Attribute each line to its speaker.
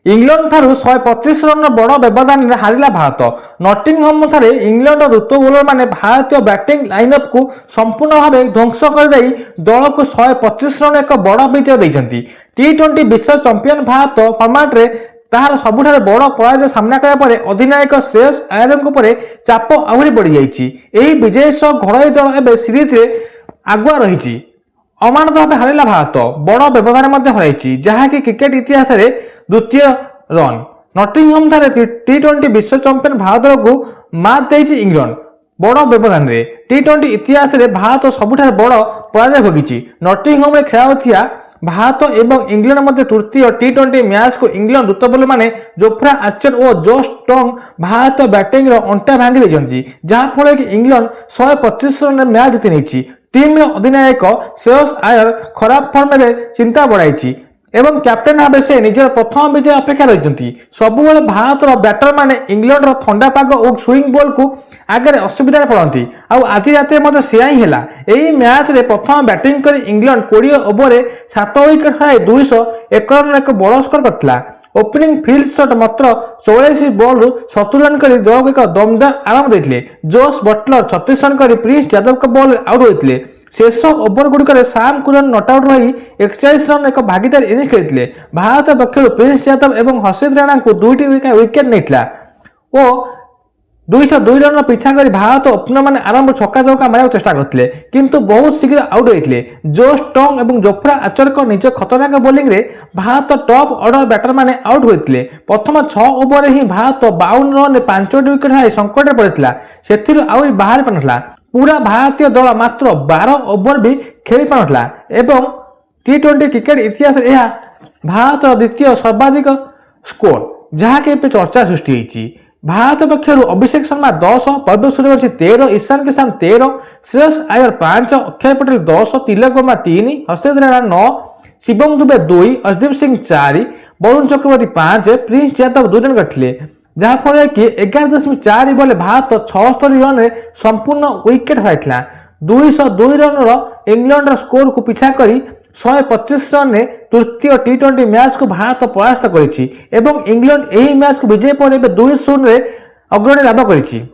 Speaker 1: England ठारू 125 run बड़ व्यवधान हारिला भारत। नटिंघम ठारे इंग्लैंड ऋतु बोलर माने भारतीय बैटिंग लाइनअप को संपूर्ण भाव ध्वंस कर दल को 125 रन एक बड़ विजय देते। टी20 विश्व चैंपियन भारत फर्माट रे तार सबुठारे बड़ पराजय सामना करने अधिनायक श्रेयस अय्यर चाप आहरी बढ़ी जाइए। विजय सह घरोई दल एवं सीरीज आगुआ रही अमानत भाव हारिला भारत बड़ व्यवधान हराई जहाँकि क्रिकेट इतिहास द्वितीय रन। नटिंघम ठारे टी20 विश्व चैंपियन भारत को मात देइछि इंग्लैंड बड़ व्यवधान रे। टी20 इतिहास रे भारत सबुठारे बड़ पराजय भोगी। नटिंघम में खेला भारत एवं इंग्लैंड मध्य तृतीय टी20 मैच को इंग्लैंड द्रुत बॉलर माने जोफ्रा आर्चर और जोश टोंग भारत बैटिंग अंटा भांगी देइछन्ति, जहां फल कि इंग्लैंड 125 रन मैच जीति नेछि। टीम अधिनायक श्रेयस अय्यर खराब फॉर्म में चिंता बढ़ाई एवं कैप्टेन भाव से निजर प्रथम विजय अपेक्षा रही। सबुबले भारत बैटर माने इंग्लैंड ठंडा पाग और स्विंग बॉल को आगे असुविधा पड़ती। आज रात सेया ही है। यही मैच रे प्रथम बैटिंग कर इंग्लैंड 20 ओवर 7 विकेट हराई 201 रन एक बड़ स्कोर करथिला। ओपनिंग फील्ड शॉट मात्र 44 बॉल 70 रन कर दल को एक दमदार आराम देते। जोश बटलर 36 रन कर प्रिंस यादव के बॉल आउट होते। शेष ओवर गुड़िक साम कुरन नट आउट रही 41 रन एक भागीदार इनिंग्स खेली। भारत पक्षर प्रिंस यादव और हर्षित राणा को 2टी विकेट नहीं और 202 रन पिछा कर भारत ओपनर मैंने आरंभ छक्का चौका मारे चेष्टा करते किंतु बहुत शीघ्र आउट होते। जोश टोंग और जोफ्रा आर्चर को निज खतरनाक बोलिंग रे भारत टॉप ऑर्डर बैटर माने आउट होते। प्रथम 6 ओवर ही भारत 52 रन 5टी विकेट हाई संकट में पड़ता से आहरी बाहर पारा। पूरा भारतीय दल मात्र 12 ओवर भी खेली पारा एवं टी20 क्रिकेट इतिहास यह भारत द्वितीय सर्वाधिक स्कोर जहाँकि चर्चा सृष्टि होती। भारत पक्षर अभिषेक शर्मा 10, परवेश सूर्यवंशी 13, ईशान किशन 13, श्रेयस अय्यर 5, अक्षय पटेल 10, तिलक वर्मा 3, हर्षित राणा 9, शिवम दुबे 2, अर्शदीप सिंह 4, वरुण चक्रवर्ती 5, प्रिंस यादव 2 रन करते। जहाँफल कि 11.4 बॉल भारत 76 रन संपूर्ण विकेट हराई। 202 रन इंग्लैंड स्कोर को पिछा कर 125 रन तृतीय टी20 मैच को भारत परास्त कर इंग्लैंड यही मैच को विजय पर 2-0 अग्रणी लाभ कर।